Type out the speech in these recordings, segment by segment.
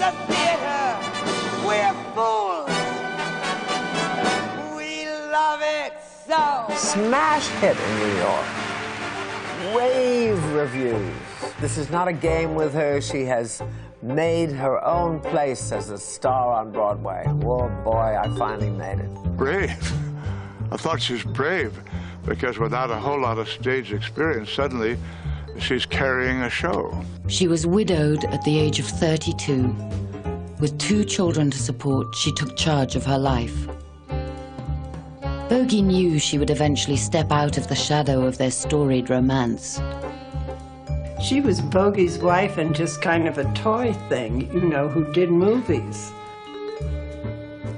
the theater, we're fools. We love it so. Smash hit in New York. Rave reviews. This is not a game with her. She has made her own place as a star on Broadway. Oh boy, I finally made it. Brave? I thought she was brave because without a whole lot of stage experience, suddenly she's carrying a show. She was widowed at the age of 32. With 2 children to support, she took charge of her life. Bogey knew she would eventually step out of the shadow of their storied romance. She was Bogey's wife and just kind of a toy thing, you know, who did movies.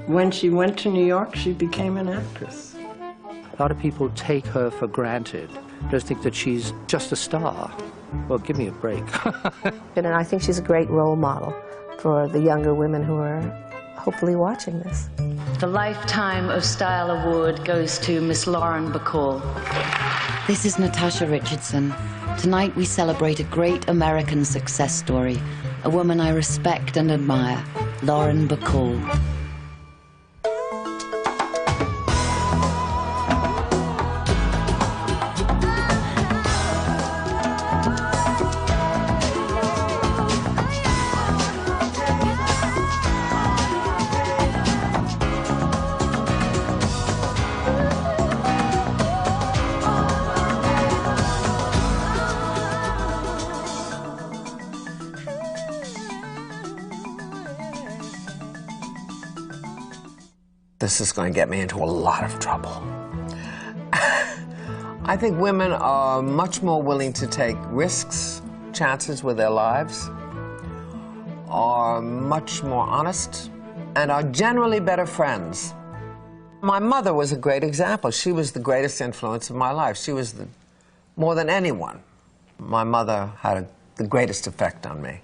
When she went to New York, she became an actress. A lot of people take her for granted. Just think that she's just a star. Well, give me a break. And I think she's a great role model for the younger women who are hopefully watching this. The Lifetime of Style Award goes to Miss Lauren Bacall. This is Natasha Richardson. Tonight we celebrate a great American success story, a woman I respect and admire, Lauren Bacall. This is going to get me into a lot of trouble. I think women are much more willing to take risks, chances with their lives, are much more honest, and are generally better friends. My mother was a great example. She was the greatest influence of my life. She was more than anyone. My mother had the greatest effect on me.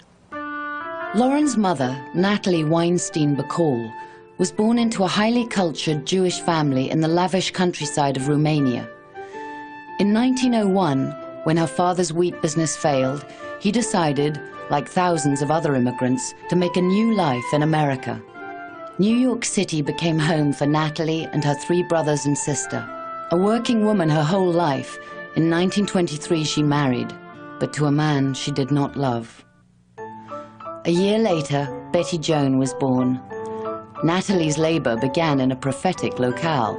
Lauren's mother, Natalie Weinstein Bacall, was born into a highly cultured Jewish family in the lavish countryside of Romania. In 1901, when her father's wheat business failed, he decided, like thousands of other immigrants, to make a new life in America. New York City became home for Natalie and her 3 brothers and sister. A working woman her whole life, in 1923 she married, but to a man she did not love. A year later, Betty Joan was born. Natalie's labor began in a prophetic locale.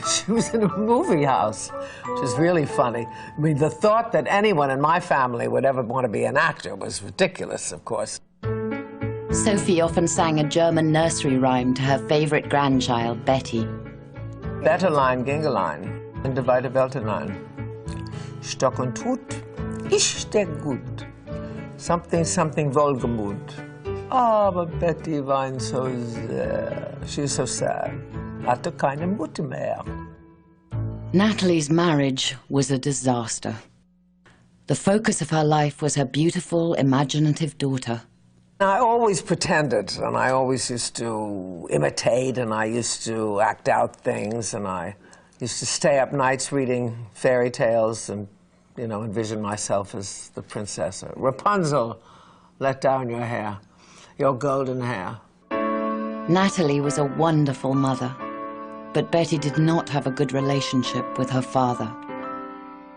She was in a movie house, which is really funny. I mean, the thought that anyone in my family would ever want to be an actor was ridiculous, of course. Sophie often sang a German nursery rhyme to her favorite grandchild, Betty. Betterlein, Gingelein, and de weite Weltenein. Stock und Hut, ist der gut. Something, something wohlgemut. Aber Betty weint so sehr. She's so sad. Hatte keine Mutter mehr. Natalie's marriage was a disaster. The focus of her life was her beautiful, imaginative daughter. I always pretended, and I always used to imitate, and I used to act out things, and I used to stay up nights reading fairy tales and, you know, envision myself as the princess. Rapunzel, let down your hair, your golden hair. Natalie was a wonderful mother, but Betty did not have a good relationship with her father.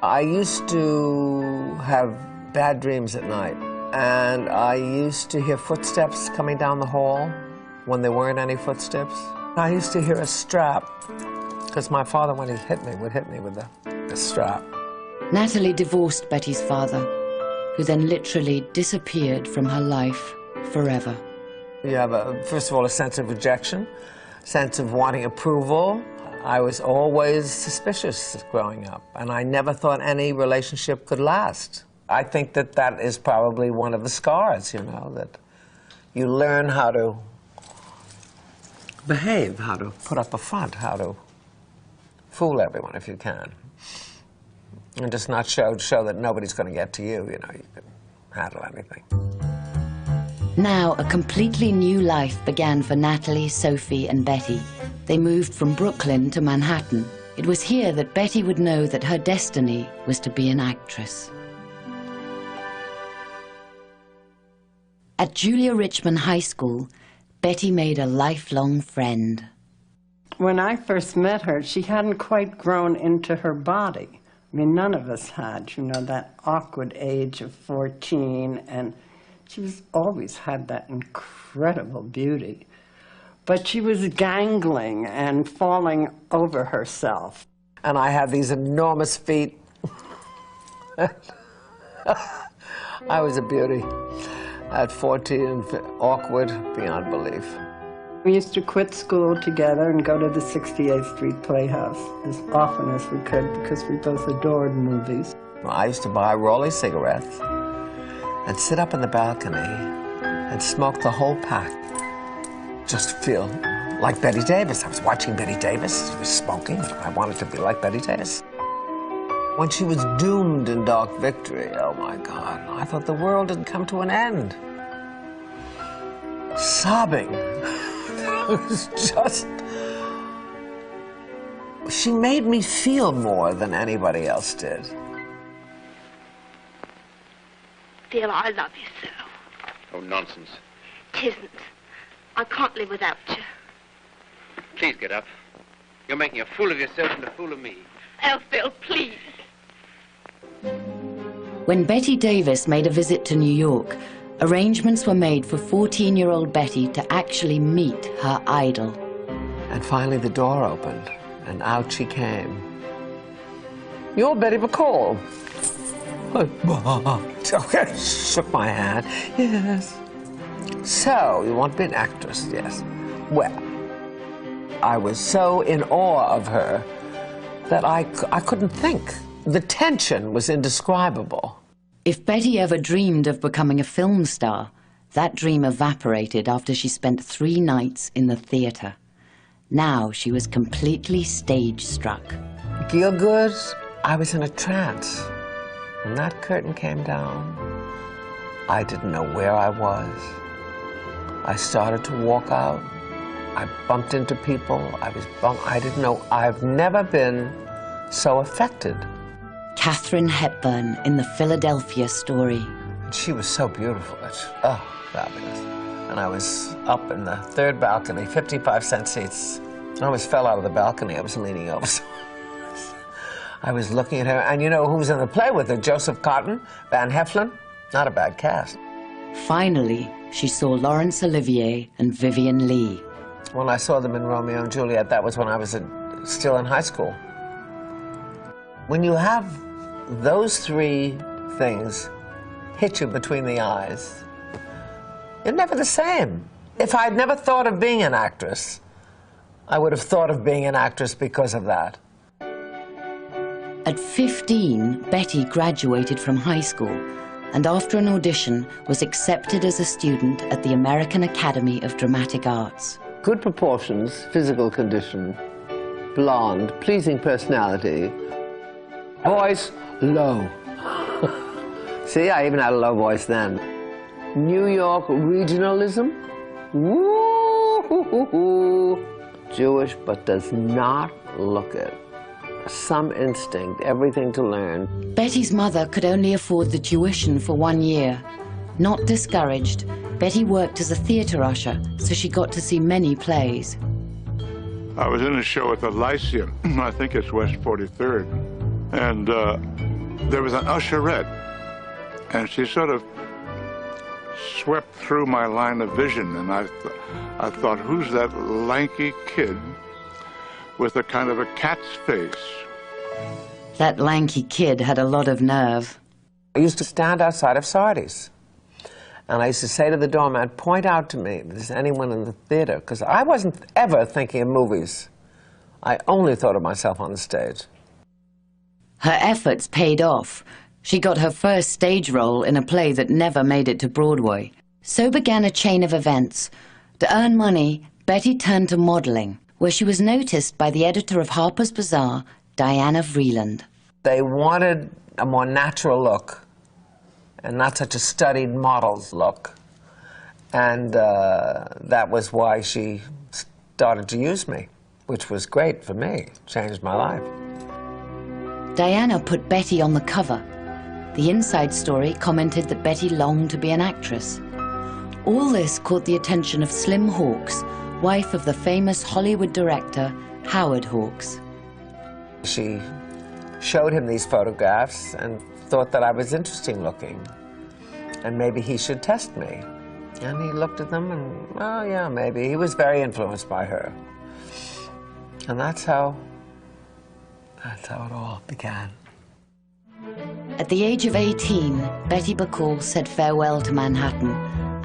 I used to have bad dreams at night, and I used to hear footsteps coming down the hall when there weren't any footsteps. I used to hear a strap, because my father, when he hit me, would hit me with the strap. Natalie divorced Betty's father, who then literally disappeared from her life forever. You have, first of all, a sense of rejection, sense of wanting approval. I was always suspicious growing up, and I never thought any relationship could last. I think that that is probably one of the scars, you know, that you learn how to behave, how to put up a front, how to fool everyone if you can, and just not show that nobody's going to get to you, you know, you can handle anything. Now, a completely new life began for Natalie, Sophie, and Betty. They moved from Brooklyn to Manhattan. It was here that Betty would know that her destiny was to be an actress. At At Julia Richmond High School, Betty made a lifelong friend. When I first met her, she hadn't quite grown into her body. I mean, none of us had, you know, that awkward age of 14, and she always had that incredible beauty. But she was gangling and falling over herself. And I had these enormous feet. I was a beauty. At 14, awkward beyond belief. We used to quit school together and go to the 68th Street Playhouse as often as we could because we both adored movies. I used to buy Rolly cigarettes and sit up in the balcony and smoke the whole pack. Just feel like Betty Davis. I was watching Betty Davis. She was smoking. I wanted to be like Betty Davis. When she was doomed in Dark Victory, oh my God, I thought the world had come to an end. Sobbing. It was just... She made me feel more than anybody else did. Dear, I love you so. Oh, nonsense. Tisn't. I can't live without you. Please get up. You're making a fool of yourself and a fool of me. Elphil, please. When Betty Davis made a visit to New York, arrangements were made for 14-year-old Betty to actually meet her idol. And finally the door opened, and out she came. You're Betty Bacall. I shook my hand. Yes. So, you want to be an actress? Yes. Well, I was so in awe of her that I couldn't think. The tension was indescribable. If Betty ever dreamed of becoming a film star, that dream evaporated after she spent 3 nights in the theater. Now she was completely stage-struck. Gielgud, I was in a trance. When that curtain came down, I didn't know where I was. I started to walk out. I bumped into people. I didn't know. I've never been so affected. Katharine Hepburn in the Philadelphia Story. She was so beautiful. Oh, fabulous. And I was up in the 3rd balcony, 55-cent seats. I almost fell out of the balcony. I was leaning over. I was looking at her, and you know who was in the play with her? Joseph Cotton, Van Heflin. Not a bad cast. Finally, she saw Laurence Olivier and Vivian Leigh. When I saw them in Romeo and Juliet, that was when I was still in high school. When you have those 3 things hit you between the eyes, you're never the same. If I'd never thought of being an actress, I would have thought of being an actress because of that. At 15, Betty graduated from high school and after an audition was accepted as a student at the American Academy of Dramatic Arts. Good proportions, physical condition, blonde, pleasing personality, voice low. See, I even had a low voice then. New York regionalism, woo-hoo-hoo-hoo. Jewish, but does not look it. Some instinct, everything to learn. Betty's mother could only afford the tuition for 1 year. Not discouraged, Betty worked as a theater usher, so she got to see many plays. I was in a show at the Lyceum, I think it's West 43rd, and there was an usherette, and she sort of swept through my line of vision, and I thought, who's that lanky kid with a kind of a cat's face? That lanky kid had a lot of nerve. I used to stand outside of Sardi's, and I used to say to the doorman, point out to me if there's anyone in the theater, because I wasn't ever thinking of movies. I only thought of myself on the stage. Her efforts paid off. She got her first stage role in a play that never made it to Broadway. So began a chain of events. To earn money, Betty turned to modeling, where she was noticed by the editor of Harper's Bazaar, Diana Vreeland. They wanted a more natural look, and not such a studied model's look. And that was why she started to use me, which was great for me, changed my life. Diana put Betty on the cover. The Inside Story commented that Betty longed to be an actress. All this caught the attention of Slim Hawkes, wife of the famous Hollywood director Howard Hawks. She showed him these photographs and thought that I was interesting looking, and maybe he should test me. And he looked at them and, well, yeah, maybe. He was very influenced by her. And that's how it all began. At the age of 18, Betty Bacall said farewell to Manhattan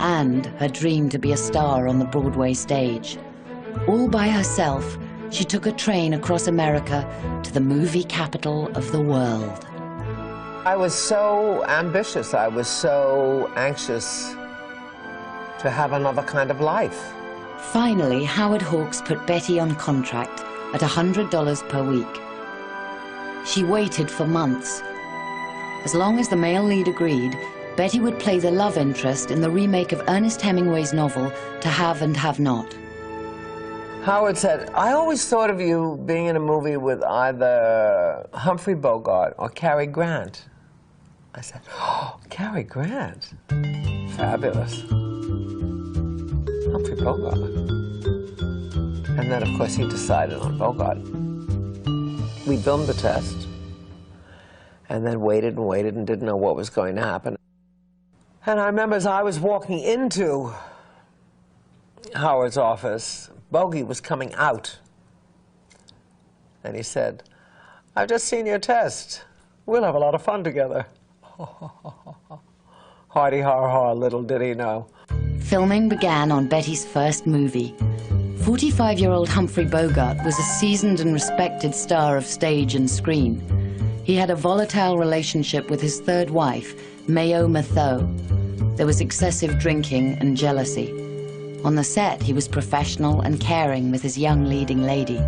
and her dream to be a star on the Broadway stage. All by herself, she took a train across America to the movie capital of the world. I was so ambitious. I was so anxious to have another kind of life. Finally, Howard Hawks put Betty on contract at $100 per week. She waited for months. As long as the male lead agreed, Betty would play the love interest in the remake of Ernest Hemingway's novel To Have and Have Not. Howard said, I always thought of you being in a movie with either Humphrey Bogart or Cary Grant. I said, oh, Cary Grant? Fabulous. Humphrey Bogart. And then, of course, he decided on Bogart. We filmed the test, and then waited and waited and didn't know what was going to happen. And I remember as I was walking into Howard's office, Bogey was coming out. And he said, I've just seen your test. We'll have a lot of fun together. Hardy har har, little did he know. Filming began on Betty's first movie. 45-year-old Humphrey Bogart was a seasoned and respected star of stage and screen. He had a volatile relationship with his third wife, Mayo Matho. There was excessive drinking and jealousy. On the set, he was professional and caring with his young leading lady.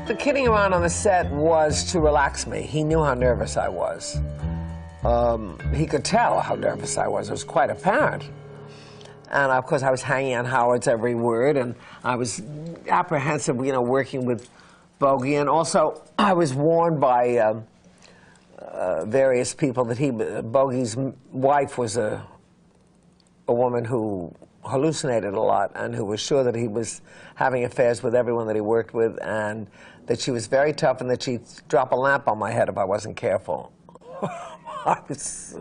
The kidding around on the set was to relax me. He knew how nervous I was. He could tell how nervous I was. It was quite apparent. And of course, I was hanging on Howard's every word, and I was apprehensive, you know, working with Bogey. And also, I was warned by various people that Bogey's wife was a woman who hallucinated a lot and who was sure that he was having affairs with everyone that he worked with, and that she was very tough and that she'd drop a lamp on my head if I wasn't careful. I was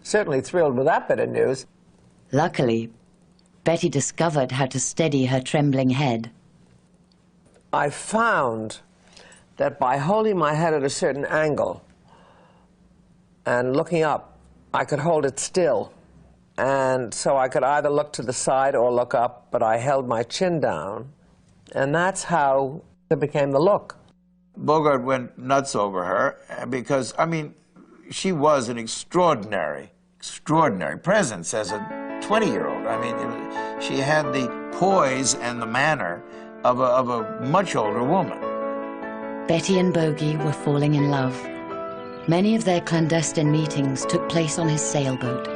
certainly thrilled with that bit of news. Luckily, Betty discovered how to steady her trembling head. I found that by holding my head at a certain angle and looking up, I could hold it still. And so I could either look to the side or look up, but I held my chin down. And that's how it became the look. Bogart went nuts over her because, I mean, she was an extraordinary presence as a 20-year-old. I mean, she had the poise and the manner of a much older woman. Betty and Bogey were falling in love. Many of their clandestine meetings took place on his sailboat.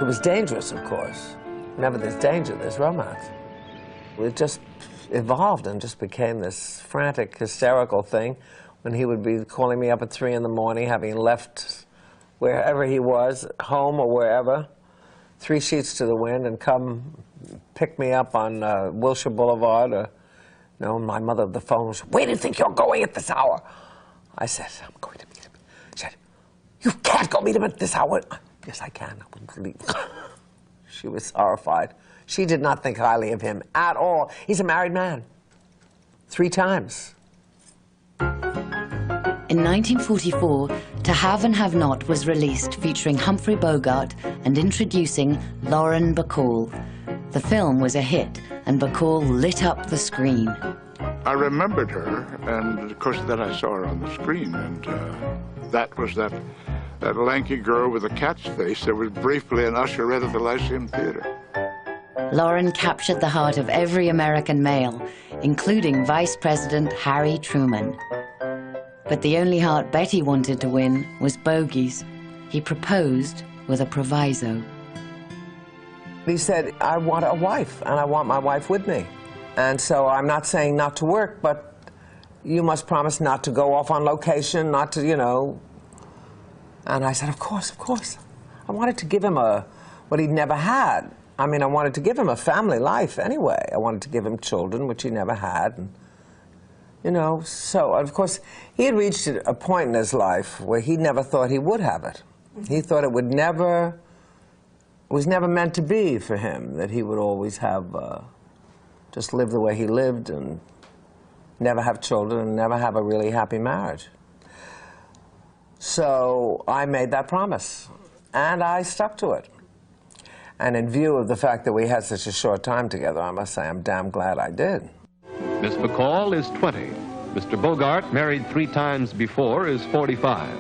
It was dangerous, of course. Whenever there's danger, there's romance. It just evolved and just became this frantic, hysterical thing when he would be calling me up at 3 in the morning, having left wherever he was, home or wherever, 3 sheets to the wind, and come pick me up on Wilshire Boulevard. Or, you know, my mother, the phone was, where do you think you're going at this hour? I said, I'm going to meet him. She said, you can't go meet him at this hour. Yes, I can. I wouldn't believe it. She was horrified. She did not think highly of him at all. He's a married man. 3 times. In 1944, To Have and Have Not was released, featuring Humphrey Bogart and introducing Lauren Bacall. The film was a hit, and Bacall lit up the screen. I remembered her, and of course then I saw her on the screen, and that was that lanky girl with a cat's face that was briefly an usherette at the Lyceum Theater. Lauren captured the heart of every American male, including Vice President Harry Truman. But the only heart Betty wanted to win was Bogey's. He proposed with a proviso. He said, I want a wife, and I want my wife with me. And so I'm not saying not to work, but you must promise not to go off on location, not to, you know. And I said, of course, of course. I wanted to give him what he'd never had. I mean, I wanted to give him a family life anyway. I wanted to give him children, which he never had. And, you know, so, of course, he had reached a point in his life where he never thought he would have it. He thought it would never, it was never meant to be for him, that he would always have, just live the way he lived and never have children and never have a really happy marriage. So I made that promise, and I stuck to it. And in view of the fact that we had such a short time together, I must say I'm damn glad I did. Miss Bacall is 20. Mr. Bogart, married 3 times before, is 45.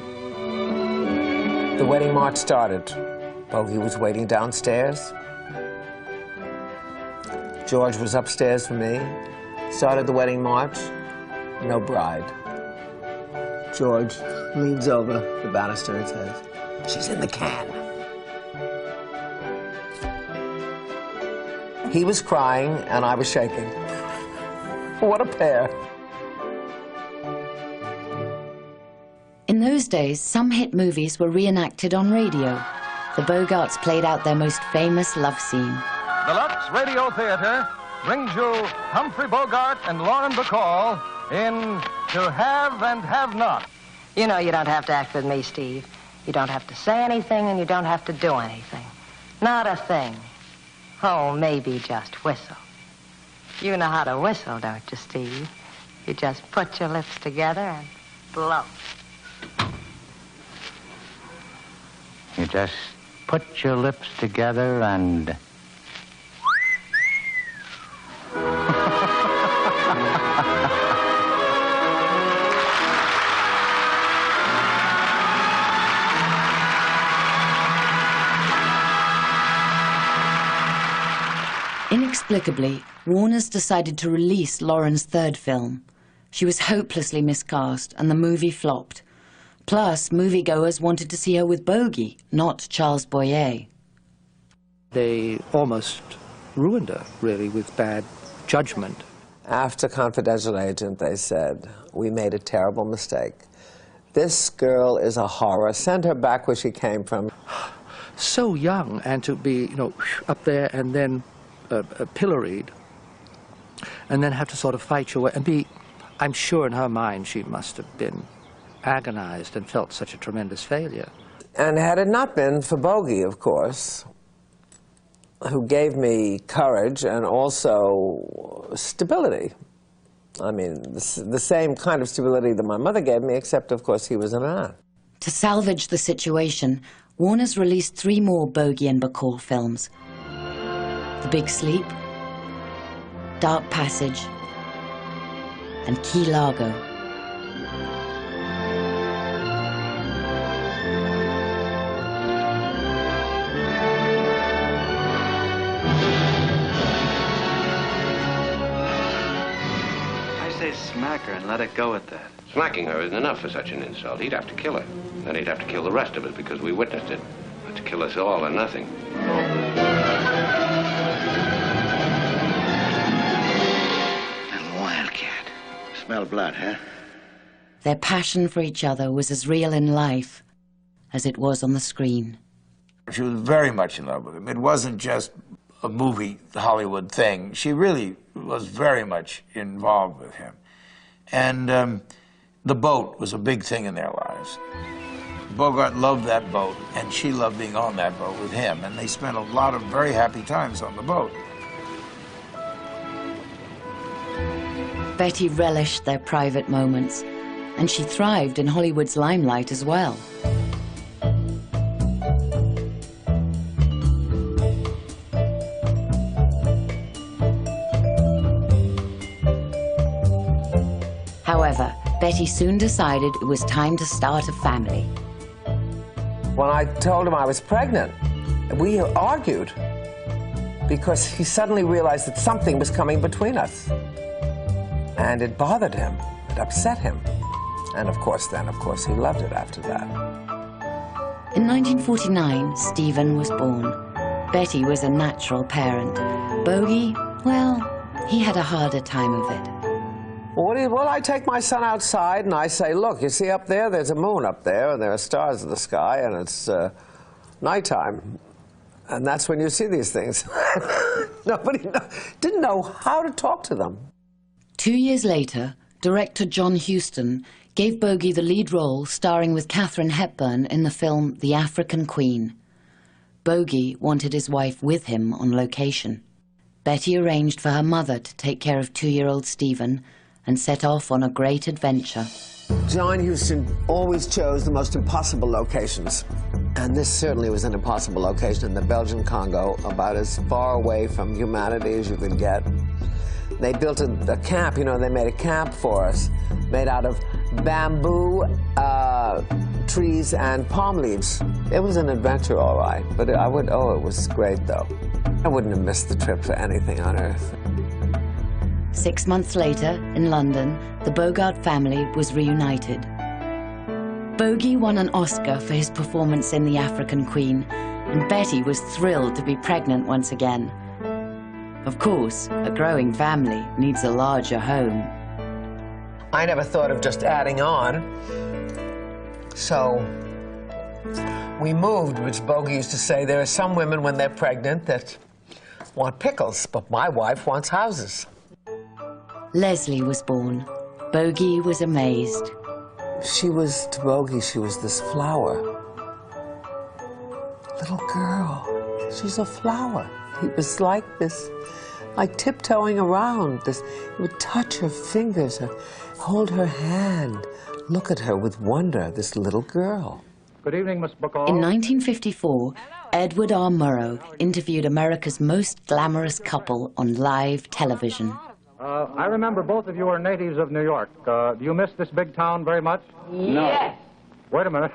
The wedding march started. Bogey was waiting downstairs. George was upstairs for me. Started the wedding march. No bride. George leans over the banister and says, "She's in the can." He was crying and I was shaking. What a pair. In those days, some hit movies were reenacted on radio. The Bogarts played out their most famous love scene. The Lux Radio Theater brings you Humphrey Bogart and Lauren Bacall in To Have and Have Not. You know you don't have to act with me, Steve. You don't have to say anything and you don't have to do anything. Not a thing. Oh, maybe just whistle. You know how to whistle, don't you, Steve? You just put your lips together and blow. You just put your lips together and... Inexplicably, Warner's decided to release Lauren's third film. She was hopelessly miscast, and the movie flopped. Plus, moviegoers wanted to see her with Bogey, not Charles Boyer. They almost ruined her, really, with bad judgment. After Confidential Agent, they said, "We made a terrible mistake. This girl is a horror. Send her back where she came from." So young, and to be, you know, up there and then pilloried, and then have to sort of fight your way and be, I'm sure in her mind she must have been agonized and felt such a tremendous failure. And had it not been for Bogey, of course, who gave me courage and also stability. I mean, the same kind of stability that my mother gave me, except, of course, he was a man. To salvage the situation, Warner's released 3 more Bogey and Bacall films. The Big Sleep, Dark Passage, and Key Largo. I say smack her and let it go at that. Smacking her isn't enough for such an insult. He'd have to kill her. Then he'd have to kill the rest of us because we witnessed it. But to kill us all or nothing. Smell blood, huh? Their passion for each other was as real in life as it was on the screen. She was very much in love with him. It wasn't just a movie Hollywood thing. She really was very much involved with him. And the boat was a big thing in their lives. Bogart loved that boat, and she loved being on that boat with him, and they spent a lot of very happy times on the boat. Betty relished their private moments, and she thrived in Hollywood's limelight as well. However, Betty soon decided it was time to start a family. When I told him I was pregnant, we argued because he suddenly realized that something was coming between us. And it bothered him, it upset him. And of course, he loved it after that. In 1949, Stephen was born. Betty was a natural parent. Bogey, well, he had a harder time of it. Well, I take my son outside and I say, look, you see up there, there's a moon up there, and there are stars in the sky, and it's nighttime. And that's when you see these things. Nobody didn't know how to talk to them. 2 years later, director John Huston gave Bogey the lead role, starring with Katharine Hepburn in the film The African Queen. Bogey wanted his wife with him on location. Betty arranged for her mother to take care of 2-year-old Stephen and set off on a great adventure. John Huston always chose the most impossible locations. And this certainly was an impossible location in the Belgian Congo, about as far away from humanity as you could get. They built a camp, you know, they made a camp for us, made out of bamboo, trees, and palm leaves. It was an adventure, all right, but it was great, though. I wouldn't have missed the trip for anything on earth. 6 months later, in London, the Bogart family was reunited. Bogey won an Oscar for his performance in The African Queen, and Betty was thrilled to be pregnant once again. Of course, a growing family needs a larger home. I never thought of just adding on, so we moved, which Bogey used to say, there are some women when they're pregnant that want pickles, but my wife wants houses. Leslie was born. Bogey was amazed. To Bogey, she was this flower. Little girl, she's a flower. He was like this, like tiptoeing around this. He would touch her fingers, hold her hand, look at her with wonder, this little girl. Good evening, Miss Bacall. In 1954, Edward R. Murrow interviewed America's most glamorous couple on live television. I remember both of you are natives of New York. Do you miss this big town very much? Yes. Wait a minute.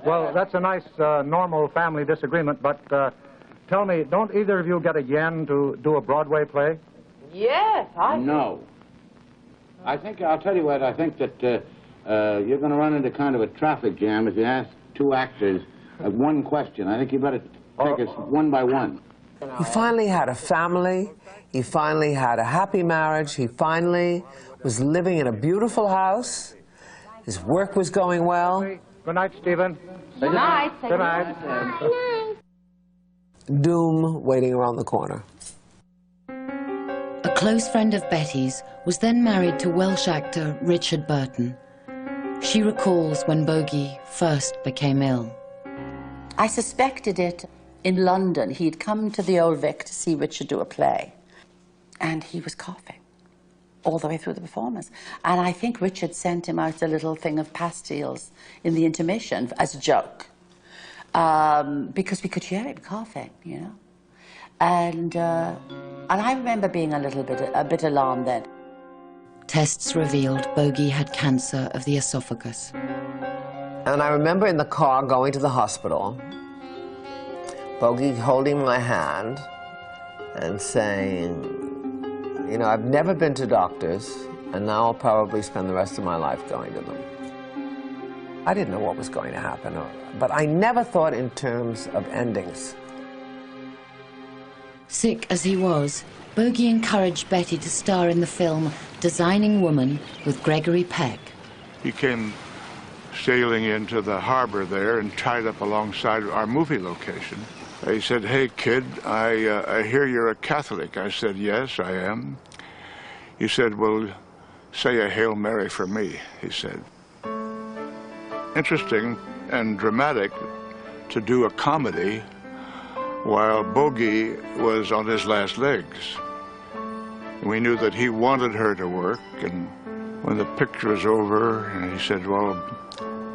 Well, that's a nice, normal family disagreement, but tell me, don't either of you get a yen to do a Broadway play? Yes, I do. No. I think, I'll tell you what, I think that you're going to run into kind of a traffic jam if you ask two actors one question. I think you better take us one by one. He finally had a family. He finally had a happy marriage. He finally was living in a beautiful house. His work was going well. Good night, Stephen. Good night. Good night. Doom waiting around the corner. A close friend of Betty's was then married to Welsh actor Richard Burton. She recalls when Bogey first became ill. I suspected it in London. He'd come to the Old Vic to see Richard do a play, and he was coughing all the way through the performance. And I think Richard sent him out a little thing of pastilles in the intermission as a joke, because we could hear him coughing, you know. And I remember being a bit alarmed then. Tests revealed Bogey had cancer of the esophagus. And I remember in the car going to the hospital, Bogey holding my hand and saying, you know, I've never been to doctors, and now I'll probably spend the rest of my life going to them. I didn't know what was going to happen, but I never thought in terms of endings. Sick as he was, Bogey encouraged Betty to star in the film Designing Woman with Gregory Peck. He came sailing into the harbor there and tied up alongside our movie location. He said, hey, kid, I hear you're a Catholic. I said, yes, I am. He said, well, say a Hail Mary for me, he said. Interesting and dramatic to do a comedy while Bogey was on his last legs. We knew that he wanted her to work, and when the picture was over, and he said, well,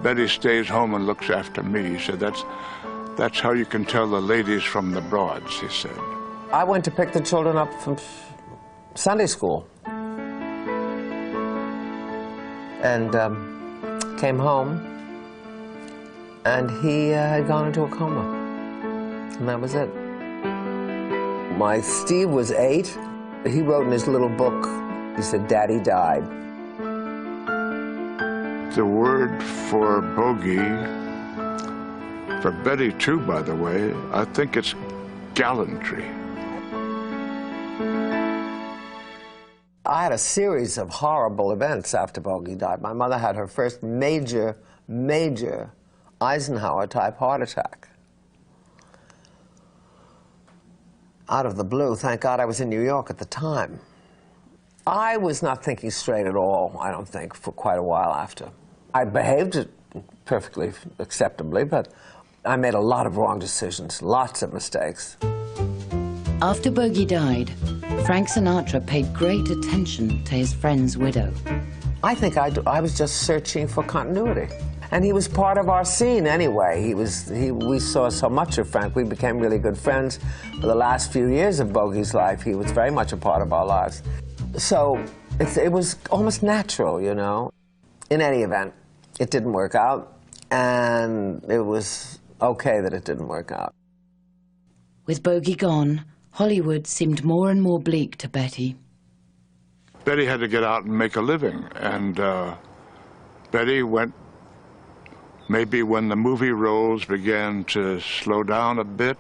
Betty stays home and looks after me. He said, that's how you can tell the ladies from the broads, he said. I went to pick the children up from Sunday school. And came home, and he had gone into a coma. And that was it. My Steve was 8. He wrote in his little book, he said, Daddy died. The word for Bogey, for Betty too, by the way, I think it's gallantry. I had a series of horrible events after Bogey died. My mother had her first major Eisenhower-type heart attack. out of the blue. Thank God I was in New York at the time. I was not thinking straight at all, I don't think, for quite a while after. I behaved perfectly acceptably, but I made a lot of wrong decisions, lots of mistakes. After Bogey died, Frank Sinatra paid great attention to his friend's widow. I think I was just searching for continuity. And he was part of our scene anyway. We saw so much of Frank. We became really good friends for the last few years of Bogey's life. He was very much a part of our lives. So it was almost natural, you know. In any event, it didn't work out, and it was okay that it didn't work out. With Bogey gone, Hollywood seemed more and more bleak to Betty. Betty had to get out and make a living, and Betty went, maybe when the movie roles began to slow down a bit,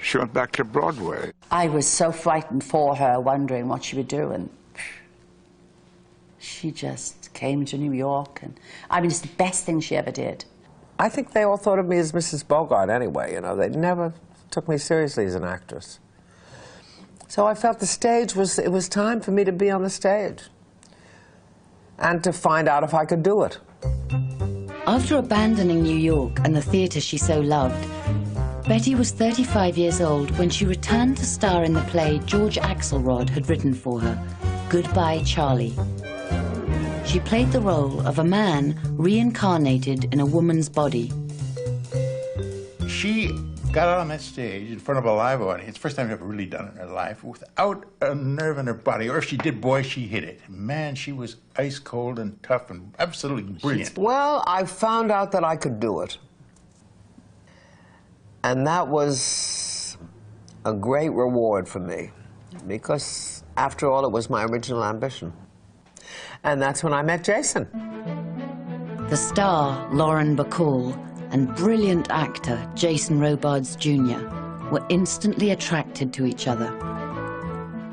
she went back to Broadway. I was so frightened for her, wondering what she would do, and she just came to New York, and I mean, it's the best thing she ever did. I think they all thought of me as Mrs. Bogart anyway, you know. They never took me seriously as an actress. So I felt it was time for me to be on the stage and to find out if I could do it. After abandoning New York and the theatre she so loved, Betty was 35 years old when she returned to star in the play George Axelrod had written for her, Goodbye, Charlie. She played the role of a man reincarnated in a woman's body. She got out on that stage in front of a live audience, first time she's ever really done it in her life, without a nerve in her body. Or if she did, boy, she hit it. Man, she was ice cold and tough and absolutely brilliant. Well, I found out that I could do it. And that was a great reward for me, because after all, it was my original ambition. And that's when I met Jason. The star, Lauren Bacall, and brilliant actor, Jason Robards Jr., were instantly attracted to each other.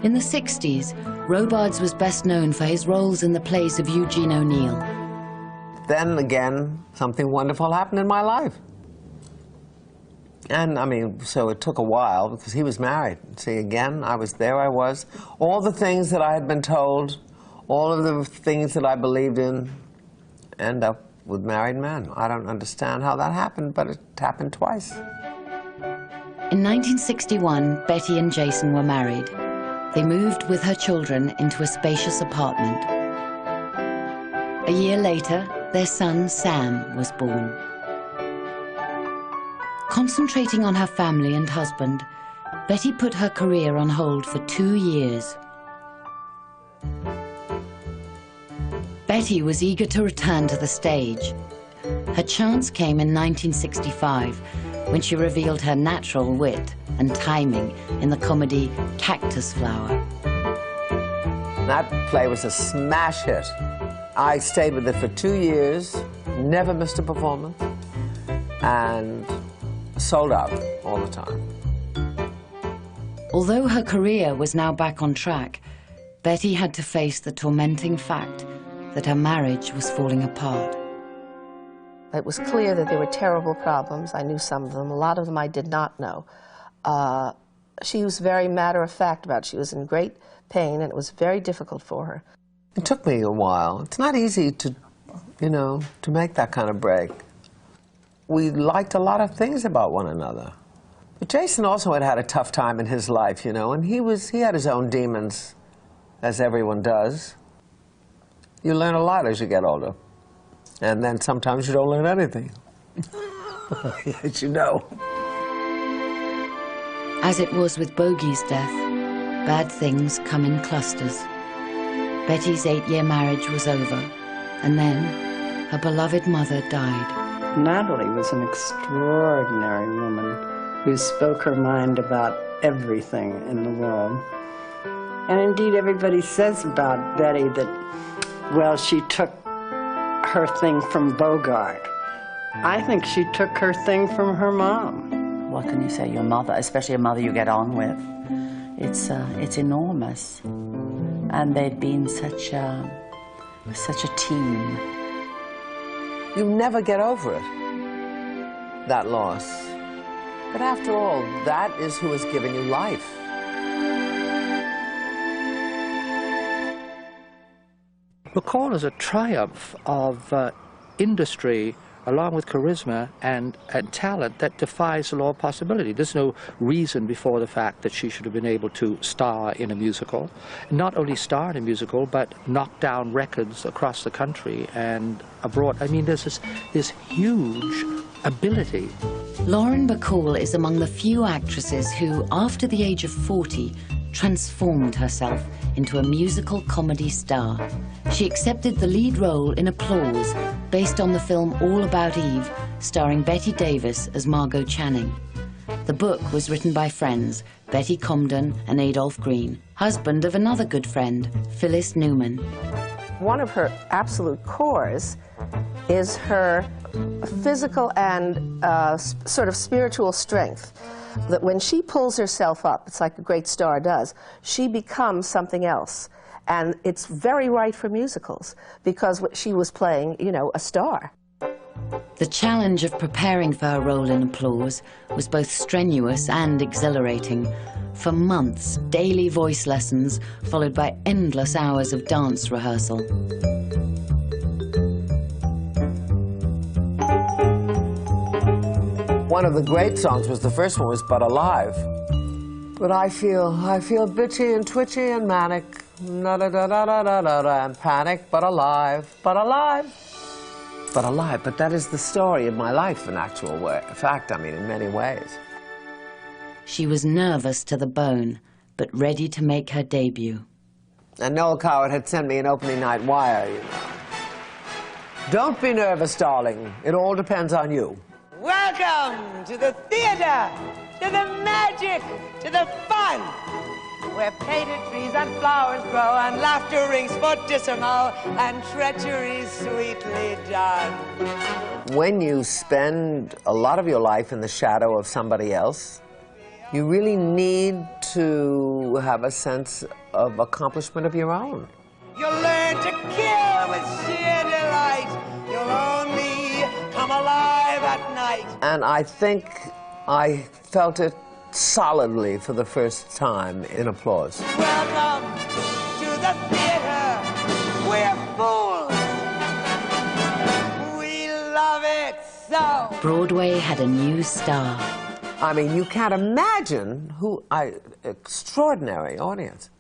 In the 60s, Robards was best known for his roles in the plays of Eugene O'Neill. Then again, something wonderful happened in my life. And I mean, so it took a while because he was married. See, again, I was. All the things that I had been told, all of the things that I believed in, end up with married men. I don't understand how that happened, but it happened twice. In 1961, Betty and Jason were married. They moved with her children into a spacious apartment. A year later, their son, Sam, was born. Concentrating on her family and husband, Betty put her career on hold for 2 years. Betty was eager to return to the stage. Her chance came in 1965, when she revealed her natural wit and timing in the comedy Cactus Flower. That play was a smash hit. I stayed with it for 2 years, never missed a performance, and sold out all the time. Although her career was now back on track, Betty had to face the tormenting fact that her marriage was falling apart. It was clear that there were terrible problems. I knew some of them. A lot of them I did not know. She was very matter-of-fact about it. She was in great pain, and it was very difficult for her. It took me a while. It's not easy to, you know, to make that kind of break. We liked a lot of things about one another. But Jason also had had a tough time in his life, you know, and he had his own demons, as everyone does. You learn a lot as you get older. And then sometimes you don't learn anything. As you know. As it was with Bogey's death, bad things come in clusters. Betty's 8-year marriage was over, and then her beloved mother died. Natalie was an extraordinary woman who spoke her mind about everything in the world. And indeed, everybody says about Betty that, well, she took her thing from Bogart. I think she took her thing from her mom. What can you say? Your mother, especially a mother you get on with, it's enormous. And they'd been such a team. You never get over it, that loss. But after all, that is who has given you life. Bacall is a triumph of industry along with charisma and talent that defies the law of possibility. There's no reason before the fact that she should have been able to star in a musical. Not only star in a musical, but knock down records across the country and abroad. I mean, there's this huge ability. Lauren Bacall is among the few actresses who, after the age of 40, transformed herself into a musical comedy star. She accepted the lead role in Applause, based on the film All About Eve, starring Bette Davis as Margot Channing. The book was written by friends, Betty Comden and Adolph Green, husband of another good friend, Phyllis Newman. One of her absolute cores is her physical and sort of spiritual strength. That when she pulls herself up, it's like a great star does, she becomes something else. And it's very right for musicals, because she was playing, you know, a star. The challenge of preparing for her role in Applause was both strenuous and exhilarating. For months, daily voice lessons, followed by endless hours of dance rehearsal. One of the great songs was, the first one was But Alive. But I feel bitchy and twitchy and manic, da-da-da-da-da-da-da, and panic, but alive, but alive. But alive, but that is the story of my life in actual fact, I mean, in many ways. She was nervous to the bone, but ready to make her debut. And Noel Coward had sent me an opening night wire, you know. Don't be nervous, darling. It all depends on you. Welcome to the theater, to the magic, to the fun, where painted trees and flowers grow and laughter rings fortissimo and treachery sweetly done. When you spend a lot of your life in the shadow of somebody else, you really need to have a sense of accomplishment of your own. You'll learn to kill with sheer delight. You'll only come alive at night. And I think I felt it solidly for the first time in Applause. Welcome to the theater. We're fools. We love it so. Broadway had a new star. I mean, you can't imagine extraordinary audience.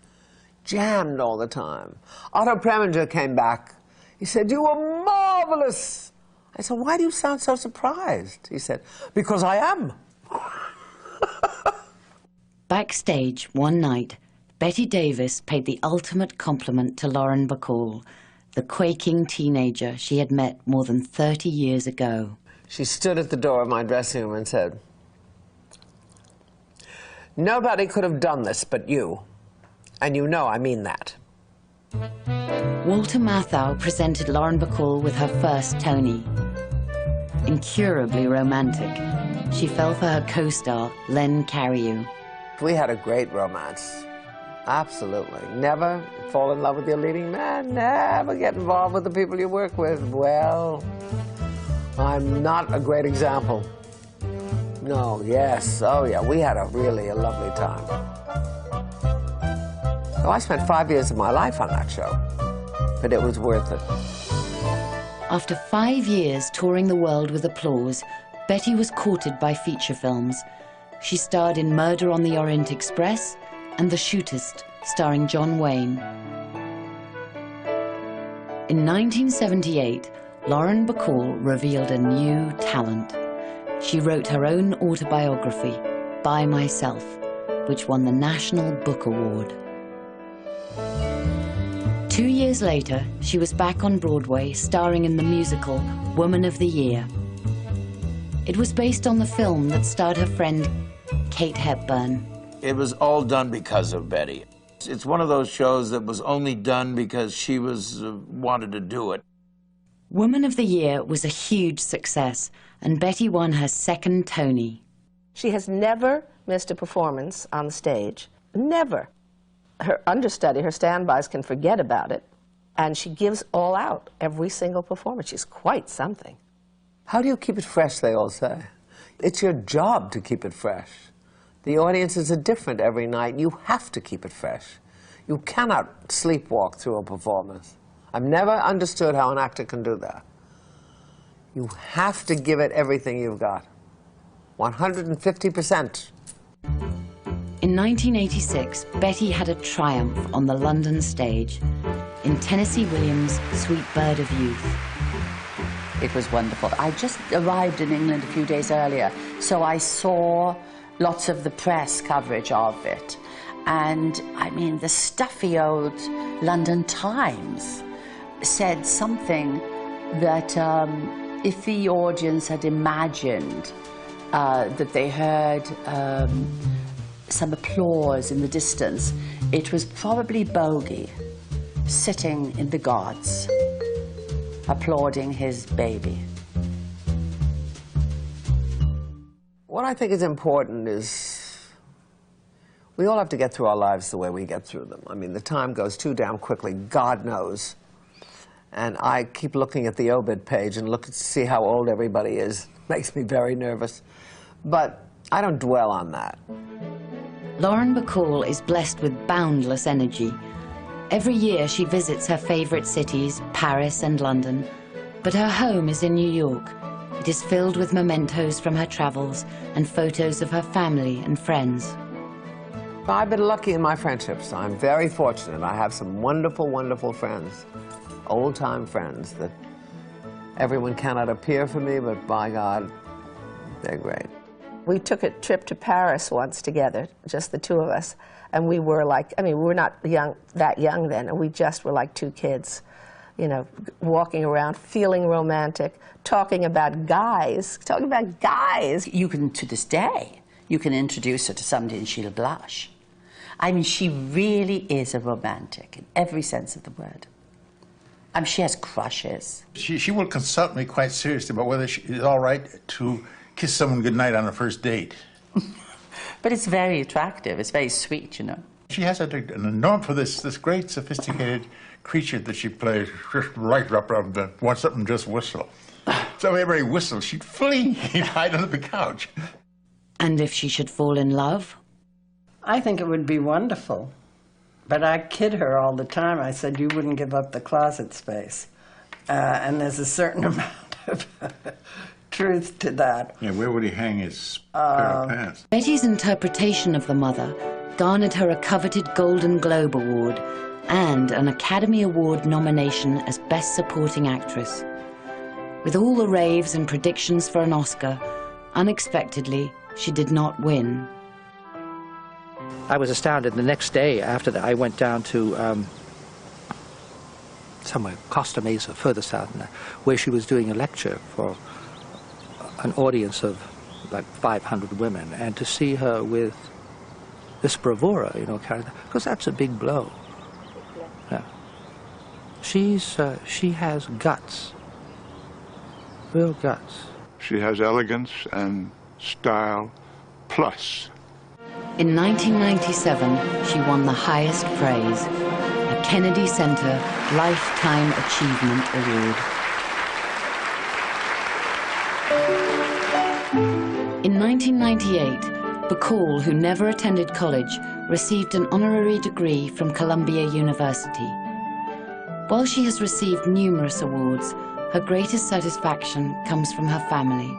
Jammed all the time. Otto Preminger came back. He said, "You were marvelous." I said, "Why do you sound so surprised?" He said, "Because I am." Backstage one night, Bette Davis paid the ultimate compliment to Lauren Bacall, the quaking teenager she had met more than 30 years ago. She stood at the door of my dressing room and said, "Nobody could have done this but you. And you know I mean that." Walter Matthau presented Lauren Bacall with her first Tony. Incurably romantic, she fell for her co-star, Len Cariou. We had a great romance. Absolutely. Never fall in love with your leading man. Never get involved with the people you work with. Well, I'm not a great example. No, yes, oh yeah, we had a lovely time. So I spent 5 years of my life on that show, but it was worth it. After 5 years touring the world with Applause, Bette was courted by feature films. She starred in Murder on the Orient Express and The Shootist, starring John Wayne. In 1978, Lauren Bacall revealed a new talent. She wrote her own autobiography, By Myself, which won the National Book Award. 2 years later, she was back on Broadway, starring in the musical Woman of the Year. It was based on the film that starred her friend Kate Hepburn. It was all done because of Betty. It's one of those shows that was only done because she wanted to do it. Woman of the Year was a huge success, and Betty won her second Tony. She has never missed a performance on the stage. Never. Her understudy, her standbys can forget about it, and she gives all out every single performance. She's quite something. How do you keep it fresh, they all say? It's your job to keep it fresh. The audiences are different every night. You have to keep it fresh. You cannot sleepwalk through a performance. I've never understood how an actor can do that. You have to give it everything you've got. 150%. In 1986, Betty had a triumph on the London stage in Tennessee Williams' Sweet Bird of Youth. It was wonderful. I just arrived in England a few days earlier, so I saw lots of the press coverage of it. And, I mean, the stuffy old London Times said something that if the audience had imagined that they heard some applause in the distance, it was probably Bogey sitting in the gods, applauding his baby. What I think is important is we all have to get through our lives the way we get through them. I mean, the time goes too damn quickly, God knows. And I keep looking at the obit page and look to see how old everybody is. Makes me very nervous. But I don't dwell on that. Lauren Bacall is blessed with boundless energy. Every year she visits her favorite cities, Paris and London, but her home is in New York. It is filled with mementos from her travels and photos of her family and friends. I've been lucky in my friendships. I'm very fortunate. I have some wonderful, wonderful friends, old-time friends that everyone cannot appear for me, but by God, they're great. We took a trip to Paris once together, just the two of us, and we were like, I mean, we were not that young then, and we just were like two kids, you know, walking around, feeling romantic, talking about guys, You can, to this day, you can introduce her to somebody and she'll blush. I mean, she really is a romantic in every sense of the word. I mean, she has crushes. She will consult me quite seriously about whether it's all right to kiss someone goodnight on a first date. But it's very attractive. It's very sweet, you know. She has an enormous for this great sophisticated creature that she plays, just right up on the want something just whistle. So everybody whistles, she'd flee, he'd hide under the couch. And if she should fall in love? I think it would be wonderful. But I kid her all the time. I said, you wouldn't give up the closet space. And there's a certain amount of truth to that. Yeah, where would he hang his pair of pants? Betty's interpretation of the mother garnered her a coveted Golden Globe Award and an Academy Award nomination as Best Supporting Actress. With all the raves and predictions for an Oscar, unexpectedly, she did not win. I was astounded. The next day after that, I went down to somewhere, Costa Mesa, further south than that, where she was doing a lecture for an audience of like 500 women, and to see her with this bravura, you know, because that's a big blow. Yeah. She has guts, real guts. She has elegance and style plus. In 1997, she won the highest praise, a Kennedy Center Lifetime Achievement Award. In 1998, Bacall, who never attended college, received an honorary degree from Columbia University. While she has received numerous awards, her greatest satisfaction comes from her family.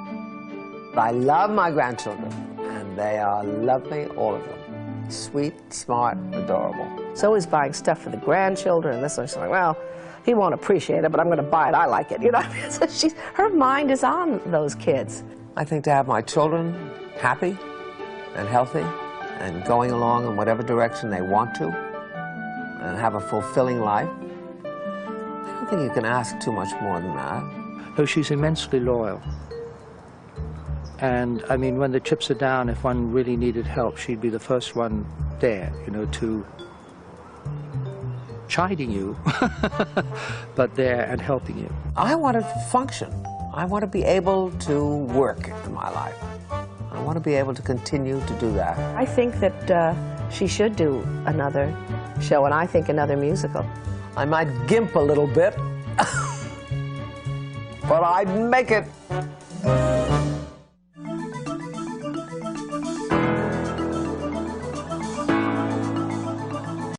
I love my grandchildren, and they are lovely, all of them. Sweet, smart, adorable. So is buying stuff for the grandchildren, and this one, she's like, well, he won't appreciate it, but I'm going to buy it. I like it, you know. So her mind is on those kids. I think to have my children happy and healthy and going along in whatever direction they want to and have a fulfilling life, I don't think you can ask too much more than that. Oh, she's immensely loyal. And, I mean, when the chips are down, if one really needed help, she'd be the first one there, you know, to chiding you, but there and helping you. I want to function. I want to be able to work in my life. I want to be able to continue to do that. I think that she should do another show, and I think another musical. I might gimp a little bit, but I'd make it.